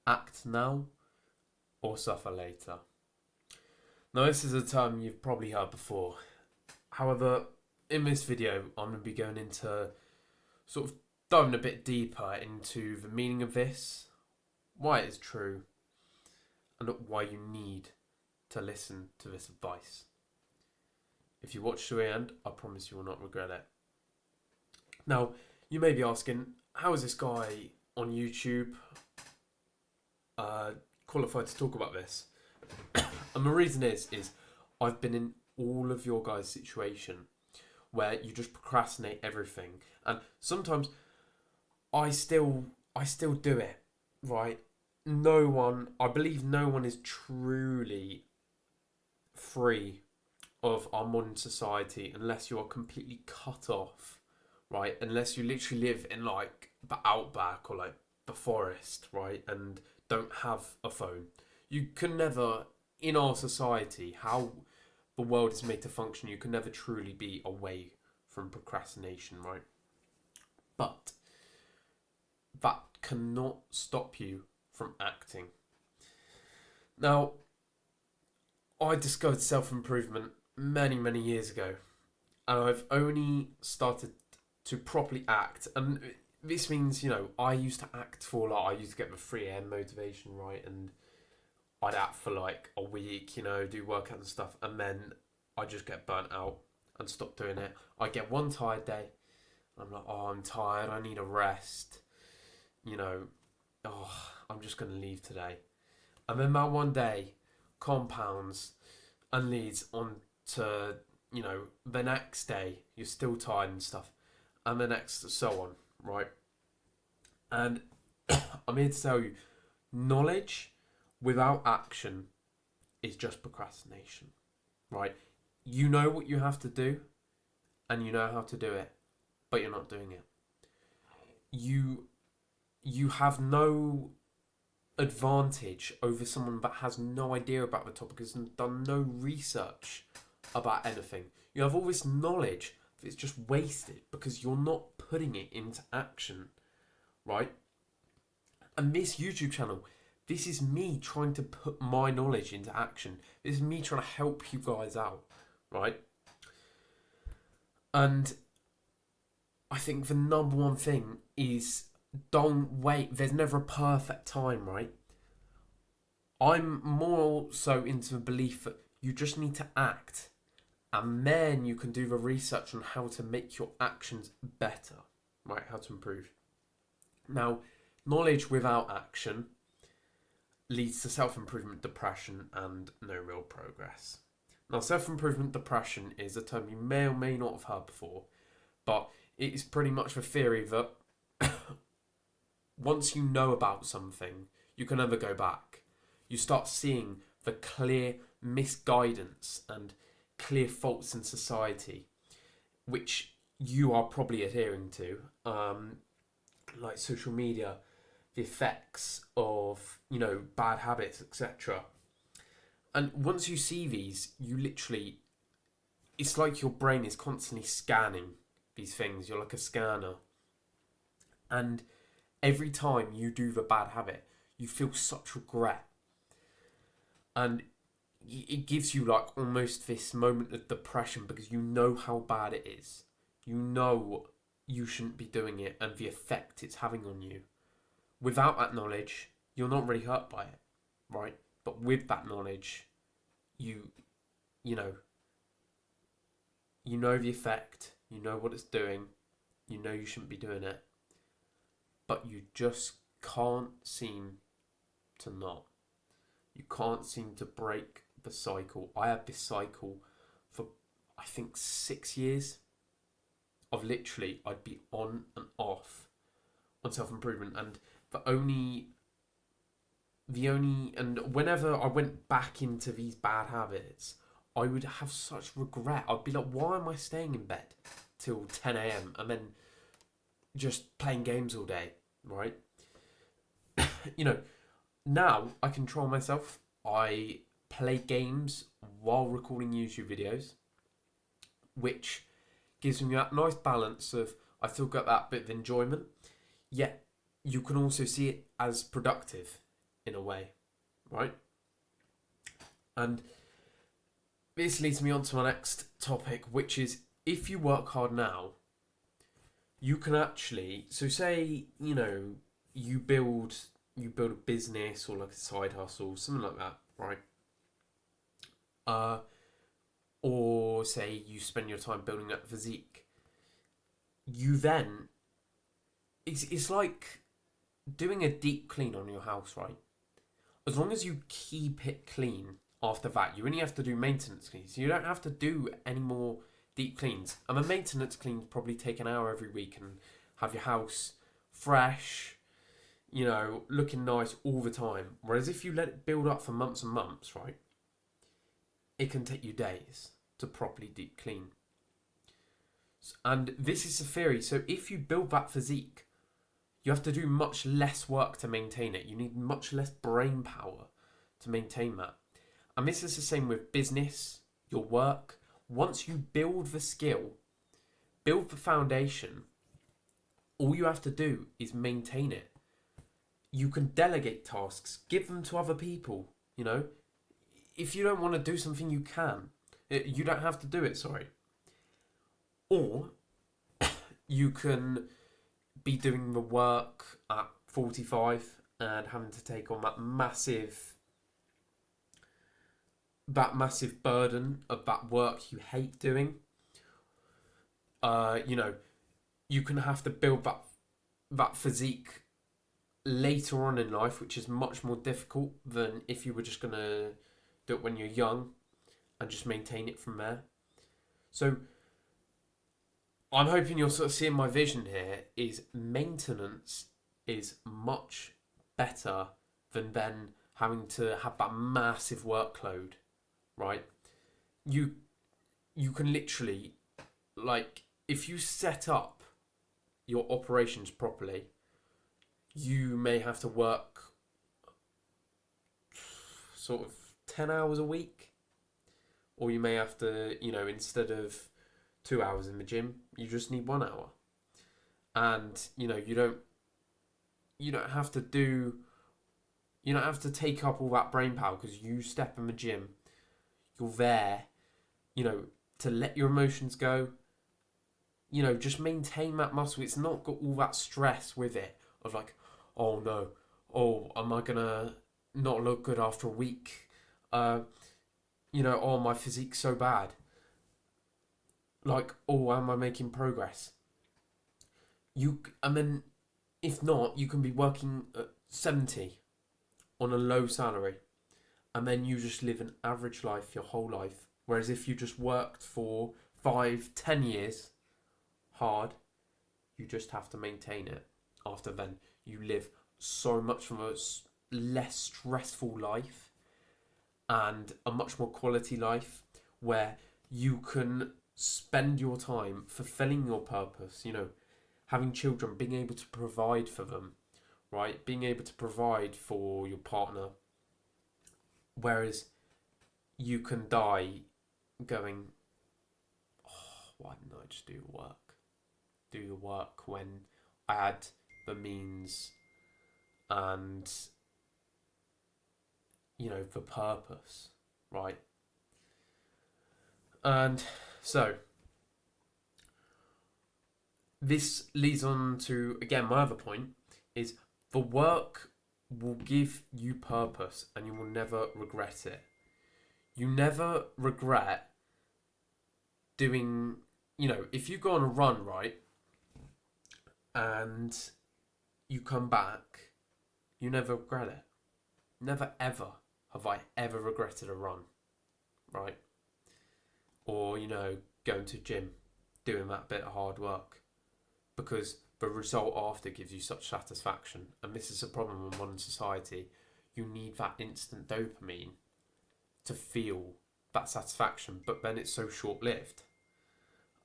Act now or suffer later. Now, this is a term you've probably heard before. However, in this video, I'm going to be going into sort of diving a bit deeper into the meaning of this, why it is true, and why you need to listen to this advice. If you watch to the end, I promise you will not regret it. Now, you may be asking, how is this guy on YouTube qualified to talk about this? And the reason is I've been in all of your guys' situation where you just procrastinate everything, and sometimes I still do it, right? I believe no one is truly free of our modern society unless you are completely cut off, right? Unless you literally live in like the outback or like the forest, right? And don't have a phone. You can never, in our society, how the world is made to function, you can never truly be away from procrastination, right? But that cannot stop you from acting. Now, I discovered self-improvement many years ago, and I've only started to properly act. And this means, I used to act for I used to get the 3 a.m. motivation, right? And I'd act for like a week, do workouts and stuff, and then I just get burnt out and stop doing it. I get one tired day, I'm like, oh, I'm tired, I need a rest, I'm just going to leave today. And then that one day compounds and leads on to, the next day, you're still tired and stuff, and the next, so on, right? And I'm here to tell you, knowledge without action is just procrastination, right? You know what you have to do, and you know how to do it, but you're not doing it. You have no advantage over someone that has no idea about the topic, has done no research about anything. You have all this knowledge that's just wasted because you're not putting it into action, right? And this YouTube channel, this is me trying to put my knowledge into action. This is me trying to help you guys out, right? And I think the number one thing is, don't wait. There's never a perfect time, right? I'm more so into the belief that you just need to act, and then you can do the research on how to make your actions better, right? How to improve. Now, knowledge without action leads to self-improvement depression and no real progress. Now, self-improvement depression is a term you may or may not have heard before, but it is pretty much the theory that once you know about something, you can never go back. You start seeing the clear misguidance and clear faults in society, which you are probably adhering to, like social media, the effects of, bad habits, etc. And once you see these, it's like your brain is constantly scanning these things. You're like a scanner. And every time you do the bad habit, you feel such regret. And it gives you like almost this moment of depression because you know how bad it is. You know you shouldn't be doing it and the effect it's having on you. Without that knowledge, you're not really hurt by it, right? But with that knowledge, you know the effect, you know what it's doing, you know you shouldn't be doing it, but you just can't seem to not. You can't seem to break the cycle. I had this cycle for, I think, 6 years of literally, I'd be on and off on self-improvement, and and whenever I went back into these bad habits, I would have such regret. I'd be like, why am I staying in bed till 10 a.m. and then just playing games all day, right? Now I control myself. I play games while recording YouTube videos, which gives me that nice balance of, I still got that bit of enjoyment, yet you can also see it as productive. in a way, right? And this leads me on to my next topic, which is if you work hard now, you can actually, so say, you build a business or like a side hustle, something like that, right? Or say you spend your time building up physique. You then, it's like doing a deep clean on your house, right? As long as you keep it clean after that, you only have to do maintenance cleans. You don't have to do any more deep cleans. And a maintenance clean probably take an hour every week and have your house fresh, looking nice all the time. Whereas if you let it build up for months and months, right, it can take you days to properly deep clean. And this is the theory. So if you build that physique, you have to do much less work to maintain it. You need much less brain power to maintain that. And this is the same with business, your work. Once you build the skill, build the foundation, all you have to do is maintain it. You can delegate tasks, give them to other people, If you don't want to do something, you can. You don't have to do it, sorry. Or you can be doing the work at 45 and having to take on that massive burden of that work you hate doing. You can have to build that physique later on in life, which is much more difficult than if you were just going to do it when you're young and just maintain it from there. So I'm hoping you're sort of seeing my vision here is maintenance is much better than then having to have that massive workload, right? You can literally, like, if you set up your operations properly, you may have to work sort of 10 hours a week, or you may have to, instead of 2 hours in the gym, you just need 1 hour. And, you don't have to take up all that brain power because you step in the gym. You're there, to let your emotions go. Just maintain that muscle. It's not got all that stress with it of like, oh no, am I gonna not look good after a week? Oh, my physique's so bad. Like, am I making progress? And then, if not, you can be working at 70 on a low salary, and then you just live an average life your whole life. Whereas if you just worked for 5-10 years hard, you just have to maintain it. After then, you live so much of a less stressful life and a much more quality life where you can spend your time fulfilling your purpose, having children, being able to provide for them, right? Being able to provide for your partner. Whereas you can die going, why didn't I just do the work? Do the work when I had the means and, the purpose, right? And so, this leads on to, again, my other point, is the work will give you purpose and you will never regret it. You never regret doing, if you go on a run, right, and you come back, you never regret it. Never ever have I ever regretted a run, right? Or, going to gym, doing that bit of hard work. Because the result after gives you such satisfaction. And this is a problem in modern society. You need that instant dopamine to feel that satisfaction, but then it's so short-lived.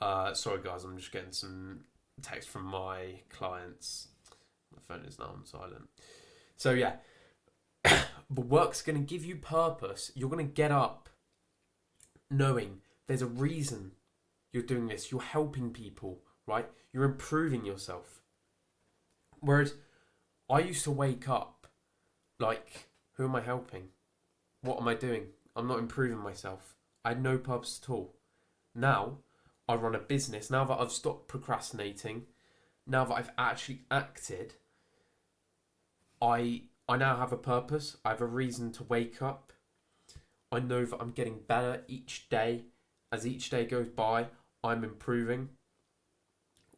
Sorry guys, I'm just getting some text from my clients. My phone is now on silent. So yeah, the work's going to give you purpose. You're going to get up knowing there's a reason you're doing this. You're helping people, right? You're improving yourself. Whereas I used to wake up like Who am I helping? What am I doing? I'm not improving myself. I had no purpose at all. Now, I run a business. Now that I've stopped procrastinating, now that I've actually acted, I now have a purpose. I have a reason to wake up. I know that I'm getting better each day. As each day goes by, I'm improving.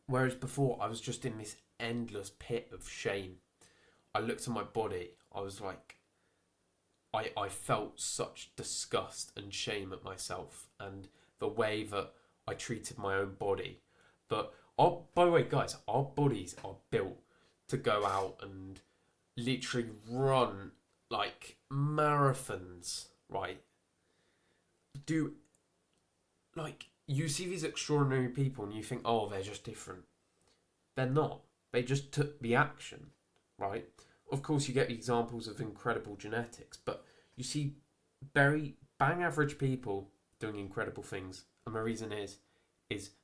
Whereas before, I was just in this endless pit of shame. I looked at my body. I was like, I felt such disgust and shame at myself and the way that I treated my own body. But, by the way, guys, our bodies are built to go out and literally run like marathons, right? Do, like, you see these extraordinary people and you think, oh, they're just different. They're not. They just took the action, right? Of course, you get examples of incredible genetics, but you see very bang average people doing incredible things. And the reason is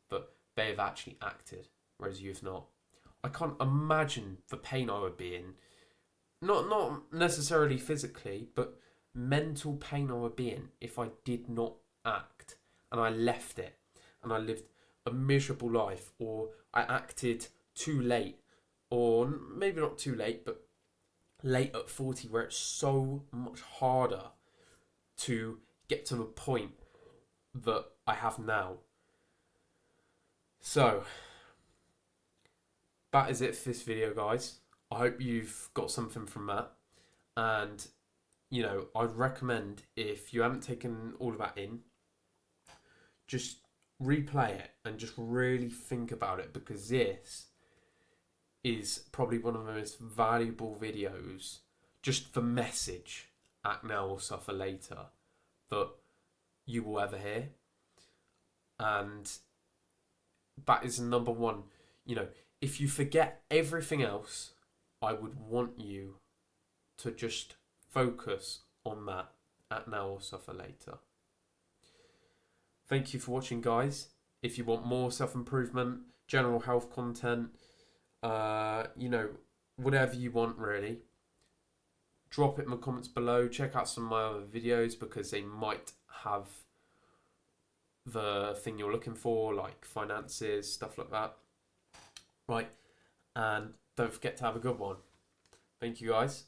that they have actually acted, whereas you've not. I can't imagine the pain I would be in. Not necessarily physically, but mental pain I would be in if I did not act and I left it and I lived a miserable life, or I acted too late, or maybe not too late, but late at 40, where it's so much harder to get to the point that I have now. So, that is it for this video, guys. I hope you've got something from that. And, you know, I'd recommend, if you haven't taken all of that in, just replay it and just really think about it, because this is probably one of the most valuable videos, just the message, act now or suffer later, that you will ever hear. And that is number one. You know, if you forget everything else, I would want you to just focus on that, act now or suffer later. Thank you for watching, guys. If you want more self-improvement, general health content, you know, whatever you want really, drop it in the comments below. Check out some of my other videos, because they might have the thing you're looking for, like finances, stuff like that. Right, and don't forget to have a good one. Thank you, guys.